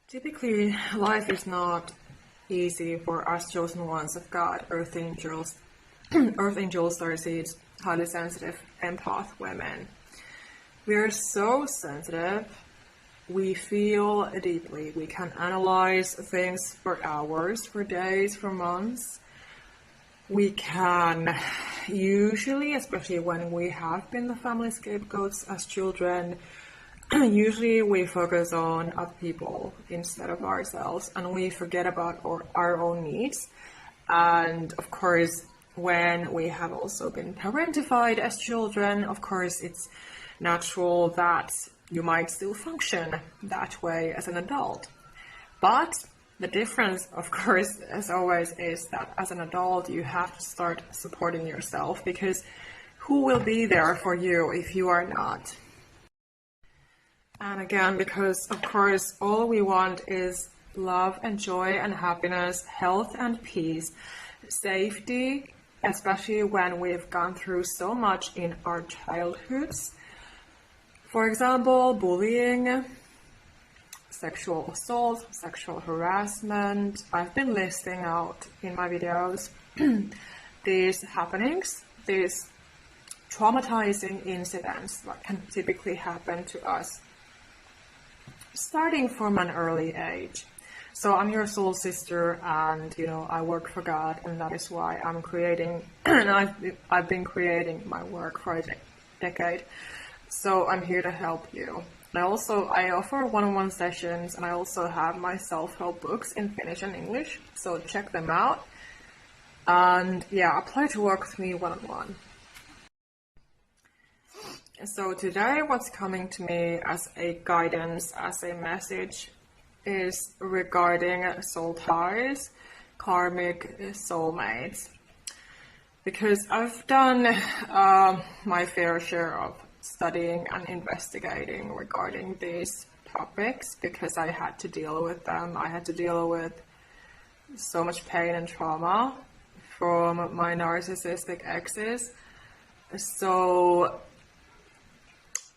Typically, life is not easy for us chosen ones of God, earth angels, starseeds, highly sensitive, empath women. We are so sensitive. We feel deeply. We can analyze things for hours, for days, for months. We can usually, especially when we have been the family scapegoats as children, usually we focus on other people instead of ourselves, and we forget about our own needs. And of course, when we have also been parentified as children, of course, it's natural that you might still function that way as an adult. But the difference, of course, as always, is that as an adult, you have to start supporting yourself, because who will be there for you if you are not? And again, because of course, all we want is love and joy and happiness, health and peace, safety, especially when we've gone through so much in our childhoods. For example, bullying, sexual assault, sexual harassment. I've been listing out in my videos these happenings, these traumatizing incidents that can typically happen to us starting from an early age. So I'm your soul sister, and I work for God, and that is why I'm creating and I've been creating my work for a decade. So I'm here to help you. I offer one-on-one sessions, and I also have my self-help books in Finnish and English, so check them out. And yeah, apply to work with me one-on-one. So today, what's coming to me as a guidance, as a message, is regarding soul ties, karmic soulmates. Because I've done my fair share of studying and investigating regarding these topics, because I had to deal with them. I had to deal with so much pain and trauma from my narcissistic exes. So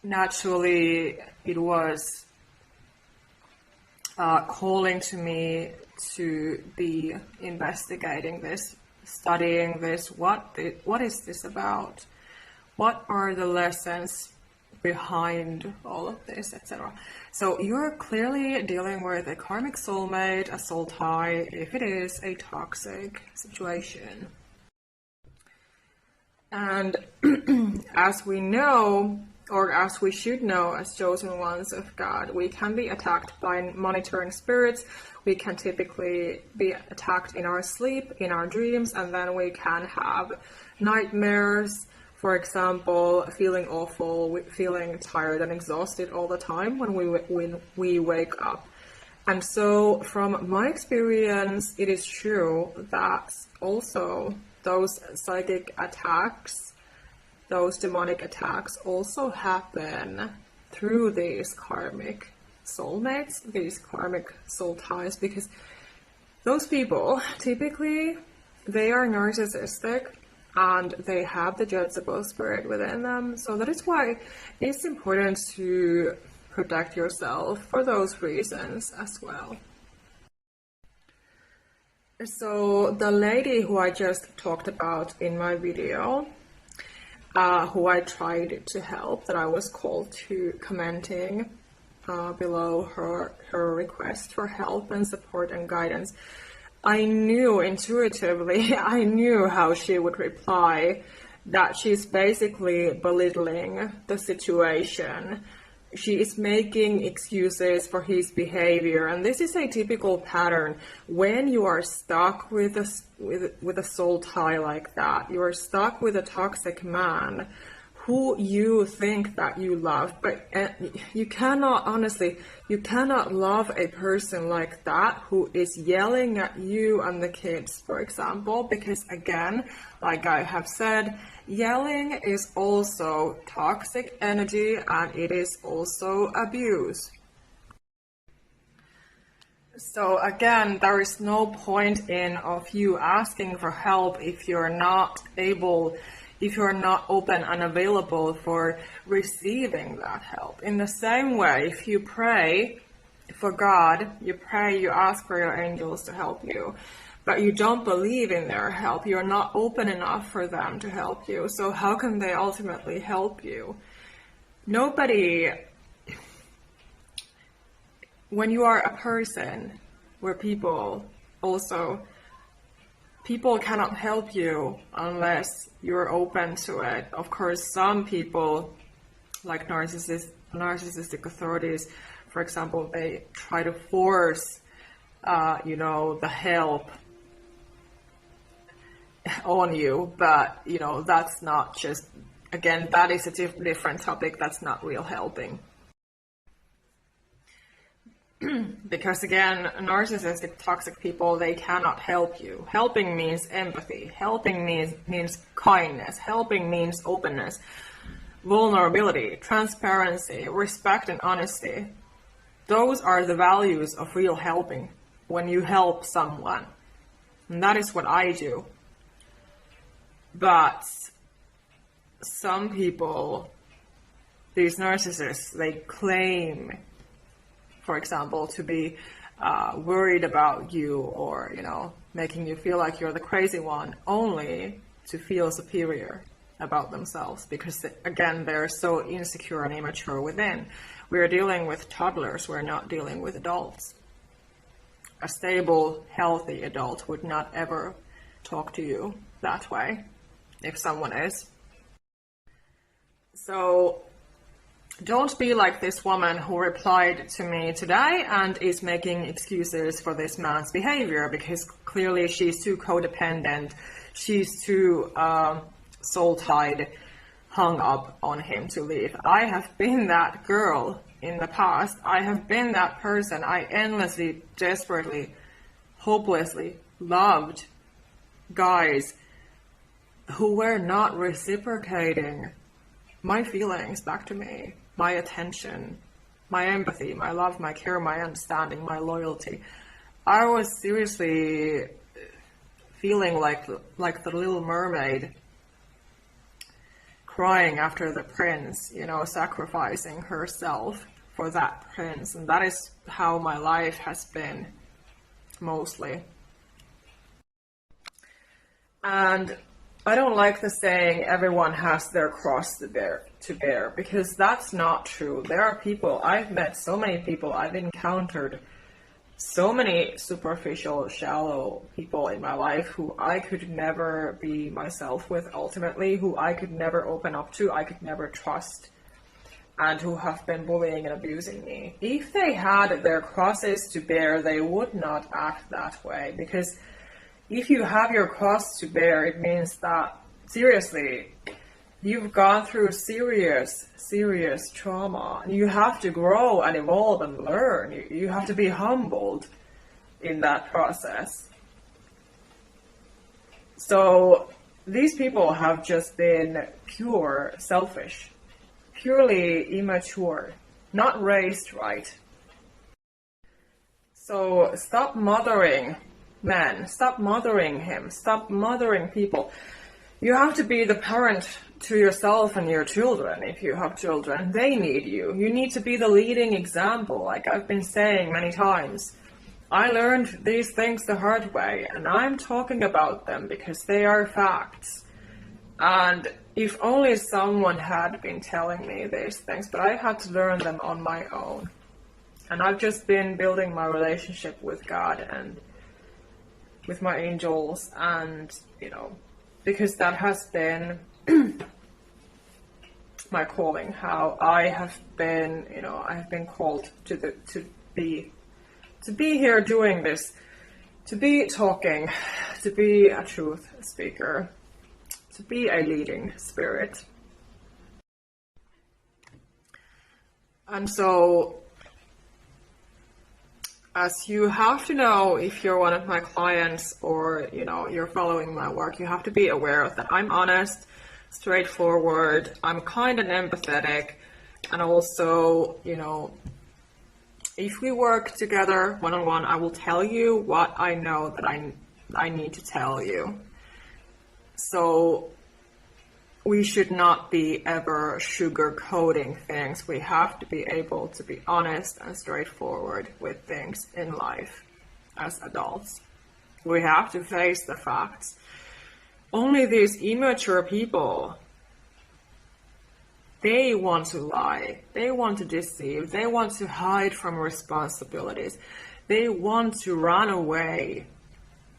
naturally, it was calling to me to be investigating this, studying this. What is this about? What are the lessons behind all of this, etc.? So you're clearly dealing with a karmic soulmate, a soul tie, if it is a toxic situation. And as we know, or as we should know as chosen ones of God, we can be attacked by monitoring spirits. We can typically be attacked in our sleep, in our dreams, and then we can have nightmares. For example, feeling awful, feeling tired and exhausted all the time when we wake up. And so from my experience, it is true that also those psychic attacks, those demonic attacks also happen through these karmic soulmates, these karmic soul ties, because those people, typically, they are narcissistic and they have the Jezebel spirit within them. So that is why it's important to protect yourself for those reasons as well. So the lady who I just talked about in my video, who I tried to help, that I was called to commenting below her request for help and support and guidance, I knew intuitively, I knew how she would reply, that she's basically belittling the situation. She is making excuses for his behavior, and this is a typical pattern when you are stuck with a soul tie like that. You are stuck with a toxic man who you think that you love, but you cannot, honestly, you cannot love a person like that who is yelling at you and the kids, for example, because again, like I have said, yelling is also toxic energy, and it is also abuse. So again, there is no point of you asking for help if you're not open and available for receiving that help. In the same way, if you pray for God, you pray, you ask for your angels to help you, but you don't believe in their help. You're not open enough for them to help you. So how can they ultimately help you? Nobody, when you are a person where people cannot help you unless you're open to it. Of course, some people, like narcissistic authorities, for example, they try to force, the help on you, but, that's not just, again, that is a different topic. That's not real helping. Because again, narcissistic, toxic people, they cannot help you. Helping means empathy. Helping means kindness. Helping means openness, vulnerability, transparency, respect, and honesty. Those are the values of real helping when you help someone. And that is what I do. But some people, these narcissists, they claim, for example, to be worried about you, or, making you feel like you're the crazy one, only to feel superior about themselves, because again, they're so insecure and immature within. We're dealing with toddlers, we're not dealing with adults. A stable, healthy adult would not ever talk to you that way, if someone is. So don't be like this woman who replied to me today and is making excuses for this man's behavior, because clearly she's too codependent, she's too soul-tied, hung up on him to leave. I have been that girl in the past. I have been that person. I endlessly, desperately, hopelessly loved guys who were not reciprocating my feelings back to me, my attention, my empathy, my love, my care, my understanding, my loyalty. I was seriously feeling like the Little Mermaid, crying after the prince, sacrificing herself for that prince. And that is how my life has been, mostly. And I don't like the saying, everyone has their cross to bear, because that's not true. There are people, I've met so many people, I've encountered so many superficial, shallow people in my life who I could never be myself with ultimately, who I could never open up to, I could never trust, and who have been bullying and abusing me. If they had their crosses to bear, they would not act that way, because if you have your cross to bear, it means that, seriously, you've gone through serious trauma. You have to grow and evolve and learn. You have to be humbled in that process. So these people have just been pure selfish, purely immature, not raised right. So stop mothering men, stop mothering him, stop mothering people. You have to be the parent to yourself and your children. If you have children, they need you. You need to be the leading example, like I've been saying many times. I learned these things the hard way, and I'm talking about them because they are facts. And if only someone had been telling me these things, but I had to learn them on my own. And I've just been building my relationship with God and with my angels, and, because that has been my calling, how I have been, I have been called to be here doing this, to be talking, to be a truth speaker, to be a leading spirit. And so, as you have to know, if you're one of my clients or, you're following my work, you have to be aware of that. I'm honest, straightforward, I'm kind and empathetic, and also, if we work together one-on-one, I will tell you what I know that I need to tell you. So we should not be ever sugarcoating things. We have to be able to be honest and straightforward with things in life as adults. We have to face the facts. Only these immature people, they want to lie, they want to deceive, they want to hide from responsibilities, they want to run away,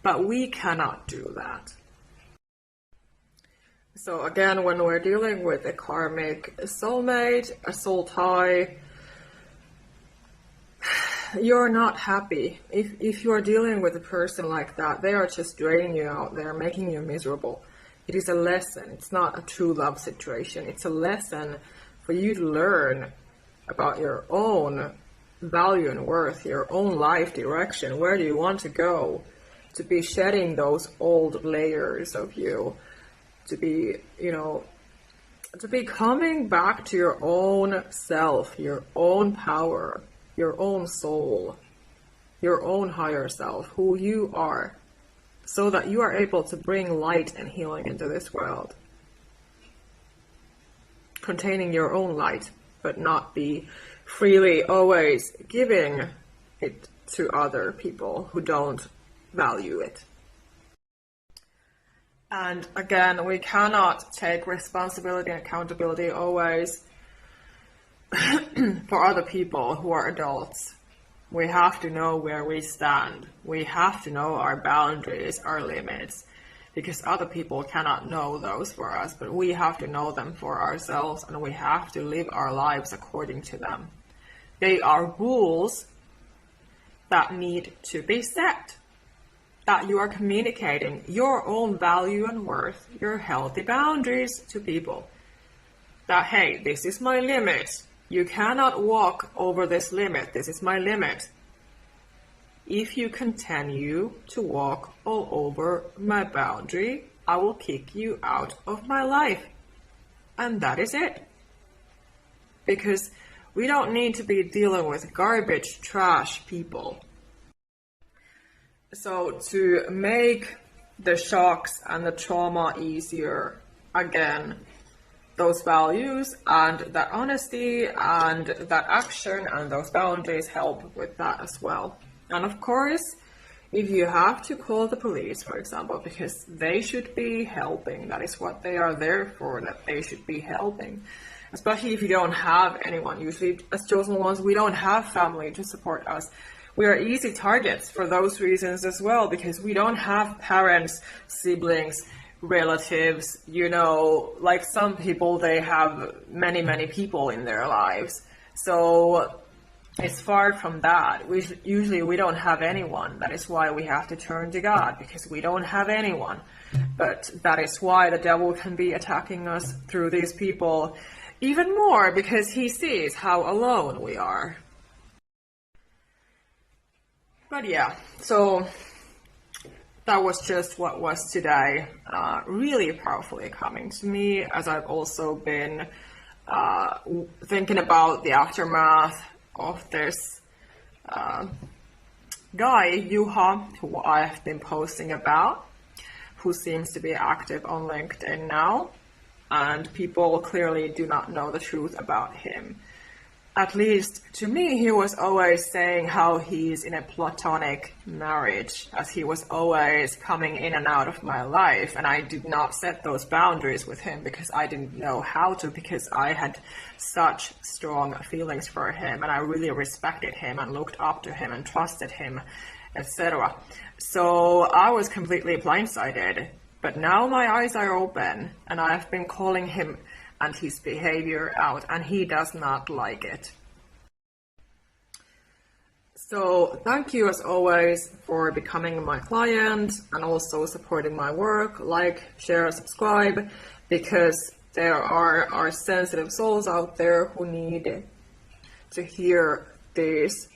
but we cannot do that. So again, when we're dealing with a karmic soulmate, a soul tie, you're not happy. If you're dealing with a person like that, they are just draining you out, they're making you miserable. It is a lesson. It's not a true love situation. It's a lesson for you to learn about your own value and worth, your own life direction. Where do you want to go? To be shedding those old layers of you. To be, to be coming back to your own self, your own power, your own soul, your own higher self, who you are, so that you are able to bring light and healing into this world. Containing your own light, but not be freely always giving it to other people who don't value it. And again, we cannot take responsibility and accountability always for other people who are adults. We have to know where we stand. We have to know our boundaries, our limits, because other people cannot know those for us, but we have to know them for ourselves, and we have to live our lives according to them. They are rules that need to be set, that you are communicating your own value and worth, your healthy boundaries to people. That, hey, this is my limit. You cannot walk over this limit. This is my limit. If you continue to walk all over my boundary, I will kick you out of my life. And that is it. Because we don't need to be dealing with garbage, trash people. So to make the shocks and the trauma easier, again, those values and that honesty and that action and those boundaries help with that as well. And of course, if you have to call the police, for example, because they should be helping, that is what they are there for, that they should be helping. Especially if you don't have anyone. Usually, as chosen ones, we don't have family to support us. We are easy targets for those reasons as well, because we don't have parents, siblings, relatives, like some people, they have many, many people in their lives. So it's far from that. Usually we don't have anyone. That is why we have to turn to God, because we don't have anyone. But that is why the devil can be attacking us through these people even more, because he sees how alone we are. But yeah, so that was just what was today, really powerfully coming to me, as I've also been thinking about the aftermath of this guy, Juha, who I have been posting about, who seems to be active on LinkedIn now, and people clearly do not know the truth about him. At least to me, he was always saying how he's in a platonic marriage, as he was always coming in and out of my life, and I did not set those boundaries with him because I didn't know how to, because I had such strong feelings for him, and I really respected him and looked up to him and trusted him, etc. So I was completely blindsided, but now my eyes are open, and I've been calling him and his behavior out, and he does not like it. So thank you as always for becoming my client and also supporting my work. Like, share, subscribe, because there are sensitive souls out there who need to hear these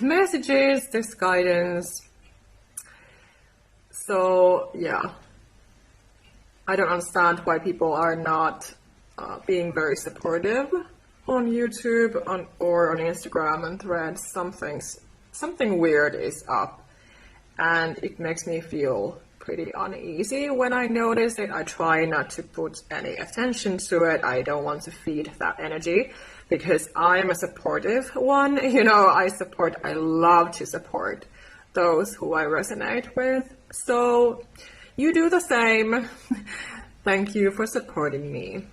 messages, this guidance. So yeah, I don't understand why people are not being very supportive on YouTube or on Instagram and Threads. Something weird is up, and it makes me feel pretty uneasy when I notice it. I try not to put any attention to it. I don't want to feed that energy because I'm a supportive one. You know, I love to support those who I resonate with. So you do the same. Thank you for supporting me.